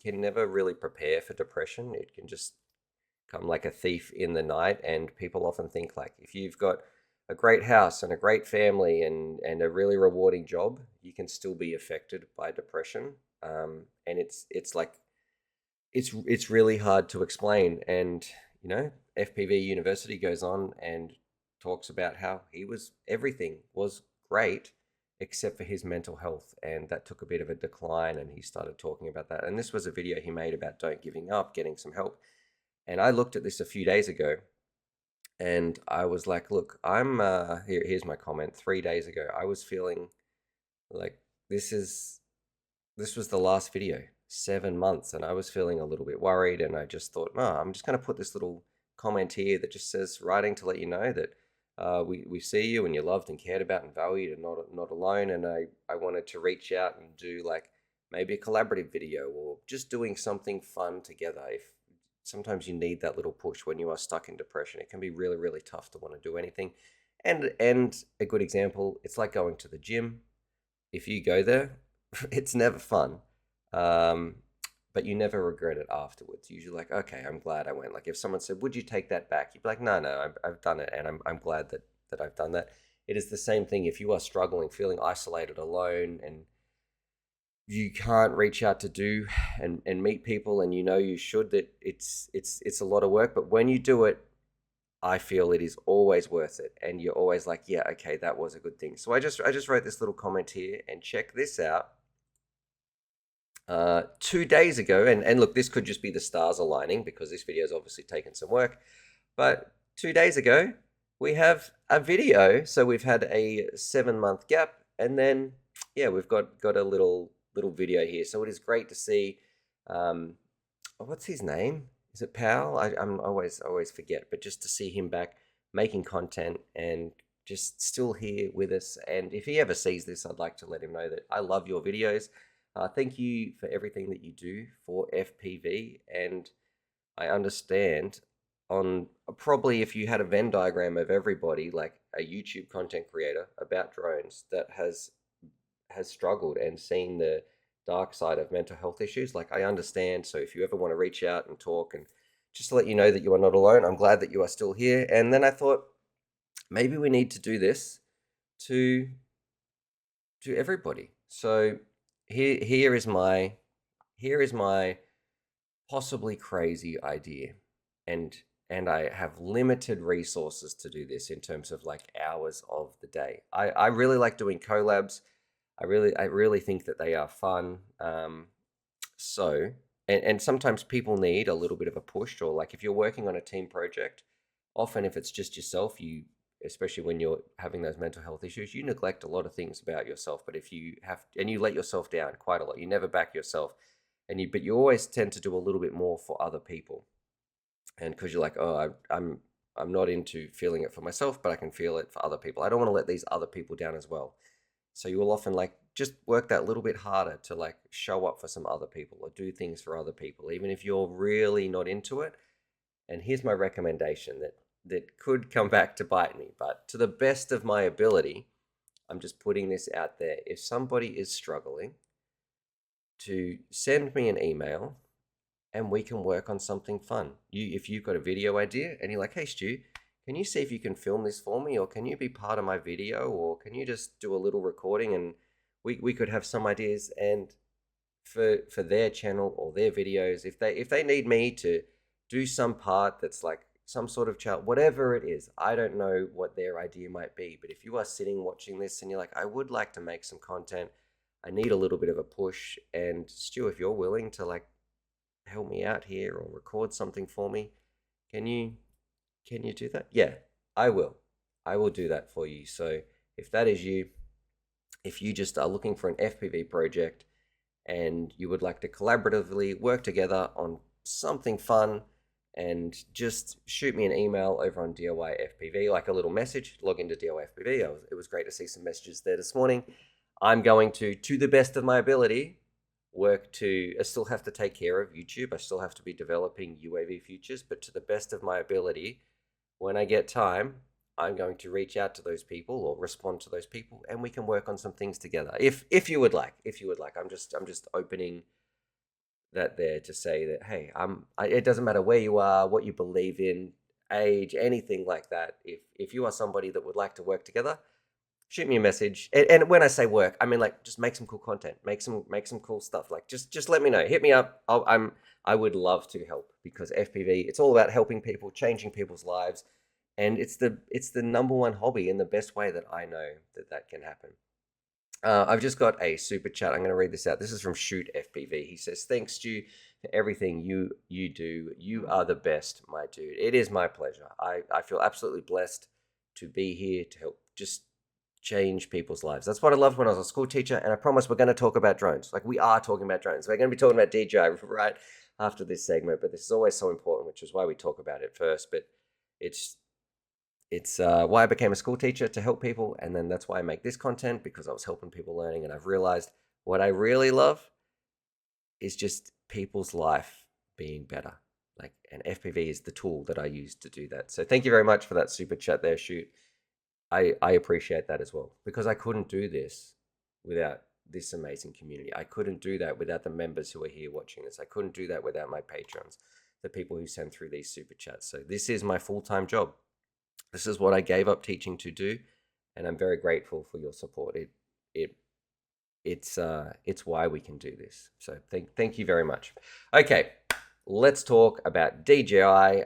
can never really prepare for depression. It can just come like a thief in the night. And people often think like if you've got a great house and a great family and a really rewarding job, you can still be affected by depression. And it's like it's really hard to explain. And FPV University goes on and talks about how everything was great except for his mental health, and that took a bit of a decline, and he started talking about that. And this was a video he made about don't giving up, getting some help. And I looked at this a few days ago, and I was like, look, here's my comment. 3 days ago, I was feeling like this is this was the last video, 7 months, and I was feeling a little bit worried. And I just thought, no, I'm just going to put this little comment here that just says, writing to let you know that we see you and you're loved and cared about and valued and not alone. And I wanted to reach out and do like maybe a collaborative video or just doing something fun together. If sometimes you need that little push when you are stuck in depression, it can be really, really tough to want to do anything. And a good example, it's like going to the gym. If you go there, it's never fun. Um, but you never regret it afterwards. Usually like, okay, I'm glad I went. Like if someone said, would you take that back? You'd be like, no, I've done it. And I'm glad that I've done that. It is the same thing if you are struggling, feeling isolated, alone, and you can't reach out to do and meet people, and you should, that it's a lot of work. But when you do it, I feel it is always worth it. And you're always like, yeah, okay, that was a good thing. So I just wrote this little comment here, and check this out. 2 days ago, and look, this could just be the stars aligning because this video has obviously taken some work, but 2 days ago, we have a video. So we've had a 7 month gap, and then, yeah, we've got a little video here. So it is great to see, what's his name? Is it Pal? I'm always forget, but just to see him back making content and just still here with us. And if he ever sees this, I'd like to let him know that I love your videos. Thank you for everything that you do for FPV. And I understand on probably if you had a Venn diagram of everybody, like a YouTube content creator about drones that has struggled and seen the dark side of mental health issues, like I understand. So if you ever want to reach out and talk, and just to let you know that you are not alone, I'm glad that you are still here. And then I thought maybe we need to do this to everybody. So here is my possibly crazy idea, and I have limited resources to do this in terms of like hours of the day. I really like doing collabs. I really think that they are fun. So and sometimes people need a little bit of a push, or like if you're working on a team project, often if it's just yourself, especially when you're having those mental health issues, you neglect a lot of things about yourself. But if you you let yourself down quite a lot, you never back yourself, but you always tend to do a little bit more for other people. And because you're like, oh, I'm not into feeling it for myself, but I can feel it for other people. I don't want to let these other people down as well. So you will often like just work that little bit harder to like show up for some other people or do things for other people, even if you're really not into it. And here's my recommendation that could come back to bite me, but to the best of my ability, I'm just putting this out there. If somebody is struggling, to send me an email and we can work on something fun. If you've got a video idea and you're like, hey Stu, can you see if you can film this for me, or can you be part of my video, or can you just do a little recording, and we could have some ideas. And for their channel or their videos, if they need me to do some part that's like some sort of chat, whatever it is, I don't know what their idea might be, but if you are sitting watching this and you're like, I would like to make some content, I need a little bit of a push, and Stu, if you're willing to like help me out here or record something for me, can you do that? Yeah, I will do that for you. So if that is you, if you just are looking for an FPV project and you would like to collaboratively work together on something fun, and just shoot me an email over on diyfpv, like a little message, log into diyfpv. It was great to see some messages there this morning. I'm going to the best of my ability, I still have to take care of YouTube. I still have to be developing UAVfutures, but to the best of my ability, when I get time, I'm going to reach out to those people or respond to those people, and we can work on some things together. If you would like, I'm just opening that there to say that, hey, it doesn't matter where you are, what you believe in, age, anything like that. If you are somebody that would like to work together, shoot me a message. And when I say work, I mean like just make some cool content, make some cool stuff. Like just let me know, hit me up. I would love to help, because FPV, it's all about helping people, changing people's lives, and it's the number one hobby in the best way that I know that can happen. I've just got a super chat. I'm going to read this out. This is from Shoot FPV. He says, "Thanks, Stu, for everything you do. You are the best, my dude. It is my pleasure. I feel absolutely blessed to be here to help just change people's lives. That's what I loved when I was a school teacher. And I promise we're going to talk about drones. Like, we are talking about drones. We're going to be talking about DJI right after this segment. But this is always so important, which is why we talk about it first. But it's it's why I became a school teacher, to help people, and then that's why I make this content, because I was helping people learning, and I've realized what I really love is just people's life being better. Like, and FPV is the tool that I use to do that. So thank you very much for that super chat there, Shoot. I appreciate that as well, because I couldn't do this without this amazing community. I couldn't do that without the members who are here watching this. I couldn't do that without my patrons, the people who send through these super chats. So this is my full-time job. This is what I gave up teaching to do, and I'm very grateful for your support. It's why we can do this. So thank you very much. Okay, let's talk about DJI.